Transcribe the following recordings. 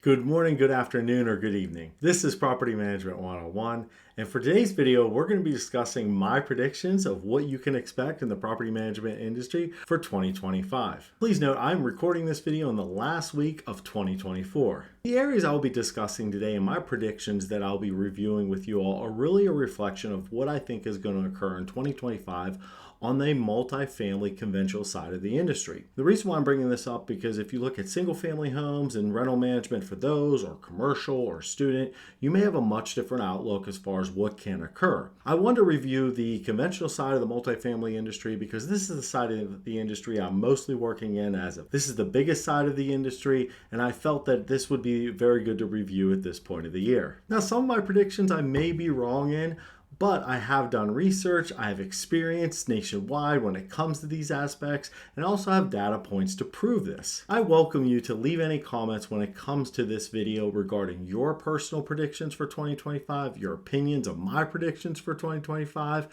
Good morning, good afternoon, or good evening. This is Property Management 101, and for today's video, we're going to be discussing my predictions of what you can expect in the property management industry for 2025. Please note, I'm recording this video in the last week of 2024. The areas I'll be discussing today and my predictions that I'll be reviewing with you all are really a reflection of what I think is going to occur in 2025 on the multifamily conventional side of the industry. The reason why I'm bringing this up because if you look at single family homes and rental management for those, or commercial or student, you may have a much different outlook as far as what can occur. I want to review the conventional side of the multifamily industry because this is the side of the industry I'm mostly working in this is the biggest side of the industry, and I felt that this would be very good to review at this point of the year. Now, some of my predictions I may be wrong in, but I have done research, I have experience nationwide when it comes to these aspects, and also have data points to prove this. I welcome you to leave any comments when it comes to this video regarding your personal predictions for 2025, your opinions of my predictions for 2025,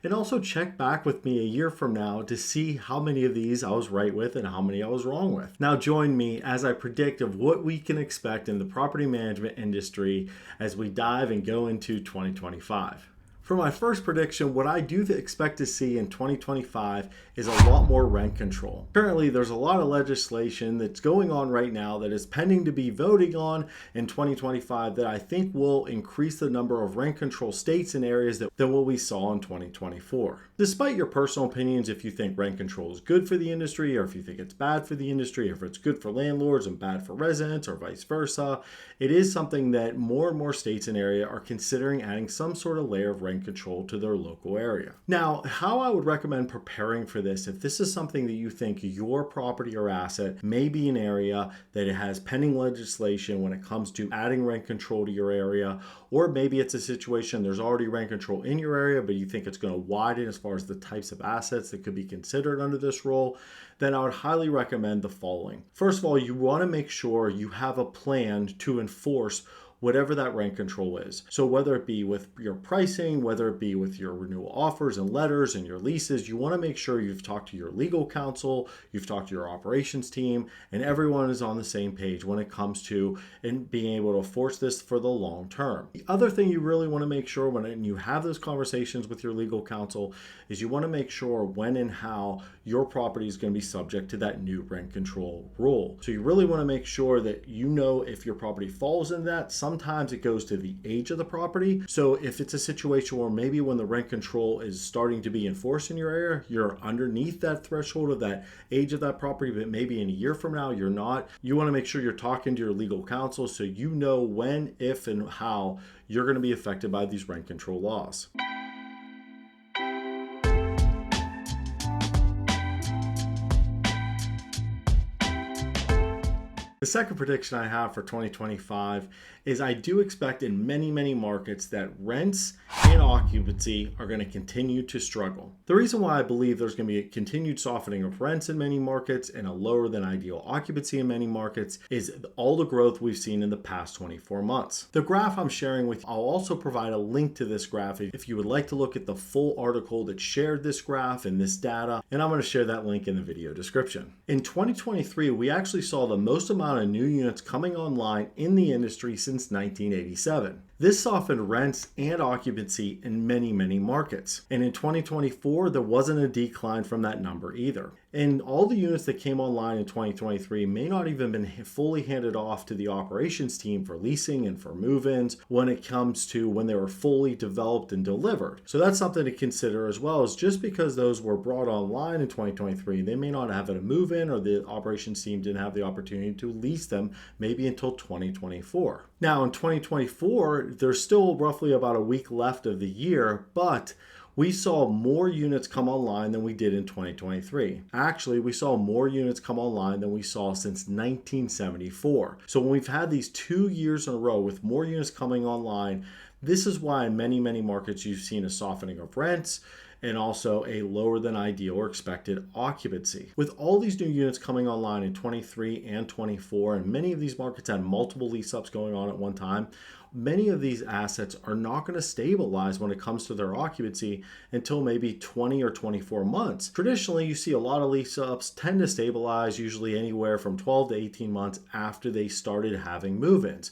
and also check back with me a year from now to see how many of these I was right with and how many I was wrong with. Now join me as I predict of what we can expect in the property management industry as we dive and go into 2025. For my first prediction, what I do expect to see in 2025 is a lot more rent control. Currently, there's a lot of legislation that's going on right now that is pending to be voting on in 2025 that I think will increase the number of rent control states and areas than what we saw in 2024. Despite your personal opinions, if you think rent control is good for the industry, or if you think it's bad for the industry, or if it's good for landlords and bad for residents, or vice versa, it is something that more and more states and areas are considering adding some sort of layer of rent control to their local area. Now, how I would recommend preparing for this, if this is something that you think your property or asset may be an area that it has pending legislation when it comes to adding rent control to your area, or maybe it's a situation there's already rent control in your area, but you think it's going to widen as far as the types of assets that could be considered under this rule, then I would highly recommend the following. First of all, you want to make sure you have a plan to enforce whatever that rent control is. So whether it be with your pricing, whether it be with your renewal offers and letters and your leases, you want to make sure you've talked to your legal counsel, you've talked to your operations team, and everyone is on the same page when it comes to being able to enforce this for the long term. The other thing you really want to make sure when you have those conversations with your legal counsel is you want to make sure when and how your property is going to be subject to that new rent control rule. So you really want to make sure that you know if your property falls into that. Sometimes it goes to the age of the property. So if it's a situation where maybe when the rent control is starting to be enforced in your area, you're underneath that threshold of that age of that property, but maybe in a year from now, you're not. You want to make sure you're talking to your legal counsel so you know when, if, and how you're going to be affected by these rent control laws. The second prediction I have for 2025 is I do expect in many markets that rents and occupancy are going to continue to struggle. The reason why I believe there's going to be a continued softening of rents in many markets and a lower than ideal occupancy in many markets is all the growth we've seen in the past 24 months. The graph I'm sharing with you, I'll also provide a link to this graph if you would like to look at the full article that shared this graph and this data, and I'm going to share that link in the video description. In 2023, we actually saw the most amount of new units coming online in the industry since 1987. This softened rents and occupancy in many markets. And in 2024, there wasn't a decline from that number either. And all the units that came online in 2023 may not even been fully handed off to the operations team for leasing and for move-ins when it comes to when they were fully developed and delivered. So that's something to consider as well, as just because those were brought online in 2023, they may not have a move-in or the operations team didn't have the opportunity to lease them maybe until 2024. Now in 2024, there's still roughly about a week left of the year, but we saw more units come online than we did in 2023. Actually, we saw more units come online than we saw since 1974. So when we've had these 2 years in a row with more units coming online, this is why in many markets you've seen a softening of rents and also a lower than ideal or expected occupancy. With all these new units coming online in 23 and 24, and many of these markets had multiple lease ups going on at one time, many of these assets are not going to stabilize when it comes to their occupancy until maybe 20 or 24 months. Traditionally, you see a lot of lease ups tend to stabilize usually anywhere from 12 to 18 months after they started having move-ins.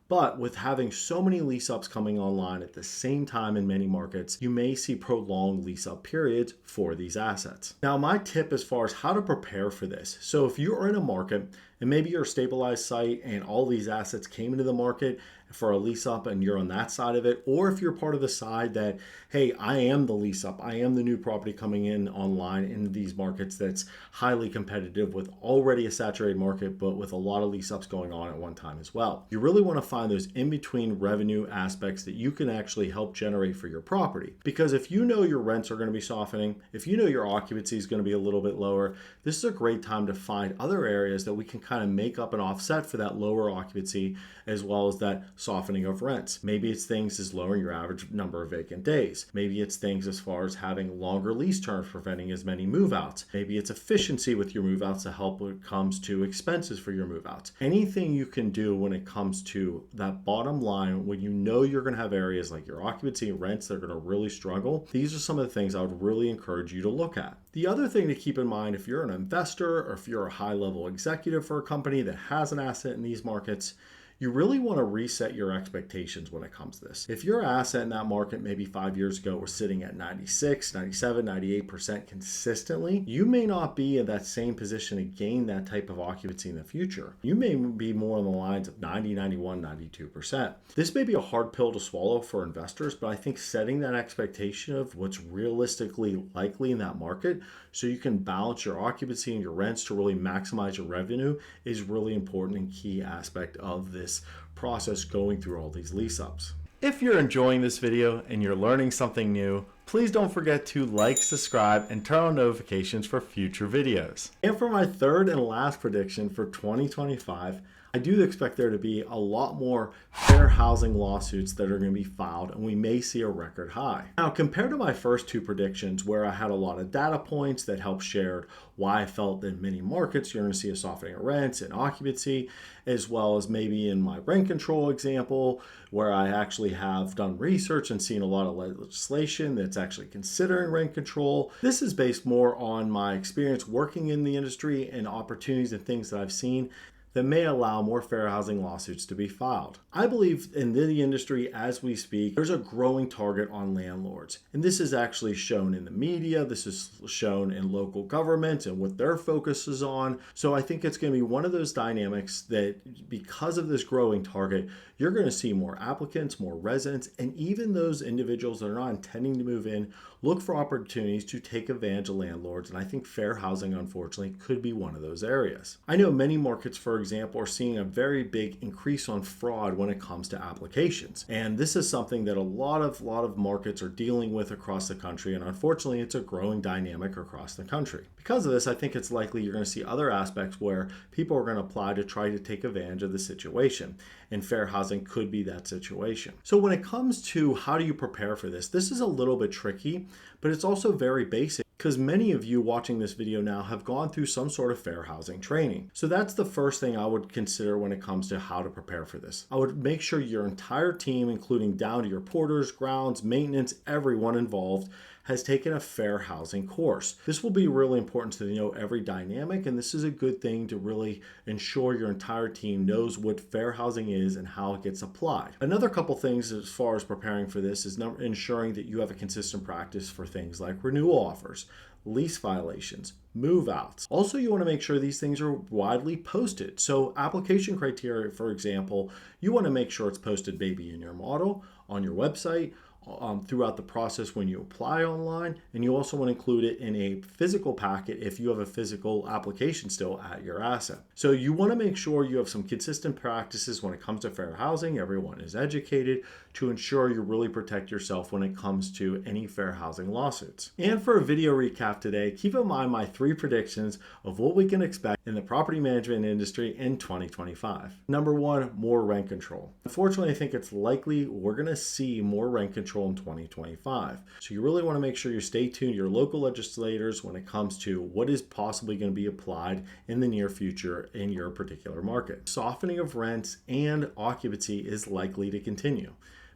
But with having so many lease ups coming online at the same time in many markets, you may see prolonged lease up periods for these assets. Now, my tip as far as how to prepare for this. So if you're in a market and maybe you're a stabilized site and all these assets came into the market for a lease up and you're on that side of it, or if you're part of the side that, hey, I am the lease up, I am the new property coming in online in these markets that's highly competitive with already a saturated market, but with a lot of lease ups going on at one time as well. You really want to find those in between revenue aspects that you can actually help generate for your property. Because if you know your rents are going to be softening, if you know your occupancy is going to be a little bit lower, this is a great time to find other areas that we can kind of make up and offset for that lower occupancy as well as that softening of rents. Maybe it's things as lowering your average number of vacant days. Maybe it's things as far as having longer lease terms, preventing as many move-outs. Maybe it's efficiency with your move-outs to help when it comes to expenses for your move-outs. Anything you can do when it comes to that bottom line, when you know you're going to have areas like your occupancy and rents that are going to really struggle, these are some of the things I would really encourage you to look at. The other thing to keep in mind, if you're an investor or if you're a high-level executive for a company that has an asset in these markets, you really want to reset your expectations when it comes to this. If your asset in that market maybe 5 years ago was sitting at 96, 97, 98% consistently, you may not be in that same position to gain that type of occupancy in the future. You may be more on the lines of 90, 91, 92%. This may be a hard pill to swallow for investors, but I think setting that expectation of what's realistically likely in that market so you can balance your occupancy and your rents to really maximize your revenue is really important and key aspect of this process going through all these lease ups. If you're enjoying this video and you're learning something new, please don't forget to like, subscribe, and turn on notifications for future videos. And for my third and last prediction for 2025, I do expect there to be a lot more fair housing lawsuits that are going to be filed, and we may see a record high. Now, compared to my first two predictions, where I had a lot of data points that helped share why I felt that in many markets you're going to see a softening of rents and occupancy, as well as maybe in my rent control example, where I actually have done research and seen a lot of legislation that's actually considering rent control. This is based more on my experience working in the industry and opportunities and things that I've seen that may allow more fair housing lawsuits to be filed. I believe in the industry as we speak, there's a growing target on landlords. And this is actually shown in the media, this is shown in local government and what their focus is on. So I think it's going to be one of those dynamics that because of this growing target, you're going to see more applicants, more residents, and even those individuals that are not intending to move in look for opportunities to take advantage of landlords. And I think fair housing, unfortunately, could be one of those areas. I know many markets, for example, are seeing a very big increase on fraud when it comes to applications. And this is something that a lot of markets are dealing with across the country. And unfortunately, it's a growing dynamic across the country. Because of this, I think it's likely you're going to see other aspects where people are going to apply to try to take advantage of the situation. And fair housing could be that situation. So when it comes to how do you prepare for this, this is a little bit tricky, but it's also very basic because many of you watching this video now have gone through some sort of fair housing training. So that's the first thing I would consider when it comes to how to prepare for this. I would make sure your entire team, including down to your porters, grounds, maintenance, everyone involved, has taken a fair housing course. This will be really important to know every dynamic, and this is a good thing to really ensure your entire team knows what fair housing is and how it gets applied. Another couple things as far as preparing for this is ensuring that you have a consistent practice for things like renewal offers, lease violations, move outs. Also, you want to make sure these things are widely posted. So application criteria, for example, you want to make sure it's posted maybe in your model, on your website, throughout the process when you apply online, and you also want to include it in a physical packet if you have a physical application still at your asset. So you want to make sure you have some consistent practices when it comes to fair housing. Everyone is educated to ensure you really protect yourself when it comes to any fair housing lawsuits. And for a video recap today, keep in mind my three predictions of what we can expect in the property management industry in 2025. Number one, more rent control. Unfortunately, I think it's likely we're going to see more rent control neutral in 2025. So you really want to make sure you stay tuned to your local legislators when it comes to what is possibly going to be applied in the near future in your particular market. Softening of rents and occupancy is likely to continue.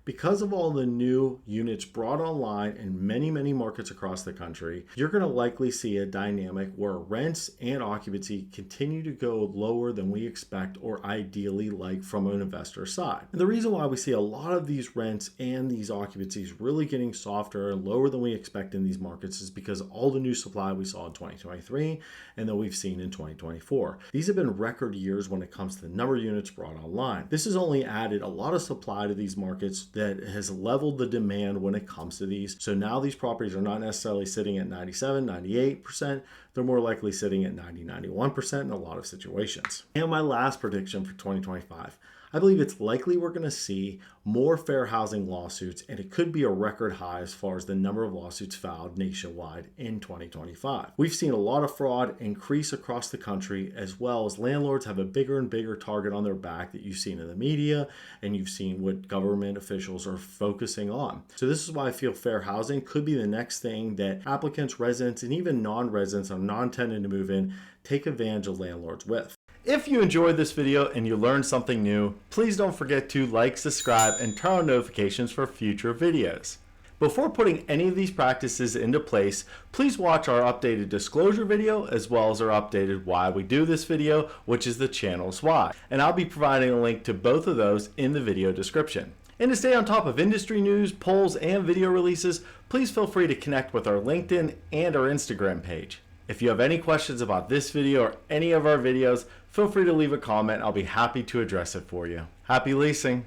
Because of all the new units brought online in many markets across the country, you're going to likely see a dynamic where rents and occupancy continue to go lower than we expect or ideally like from an investor side. And the reason why we see a lot of these rents and these occupancies really getting softer and lower than we expect in these markets is because of all the new supply we saw in 2023 and that we've seen in 2024. These have been record years when it comes to the number of units brought online. This has only added a lot of supply to these markets that has leveled the demand when it comes to these. So now these properties are not necessarily sitting at 97, 98%. They're more likely sitting at 90, 91% in a lot of situations. And my last prediction for 2025. I believe it's likely we're going to see more fair housing lawsuits, and it could be a record high as far as the number of lawsuits filed nationwide in 2025. We've seen a lot of fraud increase across the country, as well as landlords have a bigger and bigger target on their back that you've seen in the media and you've seen what government officials are focusing on. So this is why I feel fair housing could be the next thing that applicants, residents, and even non-residents or non-tenant to move in take advantage of landlords with. If you enjoyed this video and you learned something new, please don't forget to like, subscribe, and turn on notifications for future videos. Before putting any of these practices into place, please watch our updated disclosure video as well as our updated why we do this video, which is the channel's why. And I'll be providing a link to both of those in the video description. And to stay on top of industry news, polls, and video releases, please feel free to connect with our LinkedIn and our Instagram page. If you have any questions about this video or any of our videos, feel free to leave a comment. I'll be happy to address it for you. Happy leasing!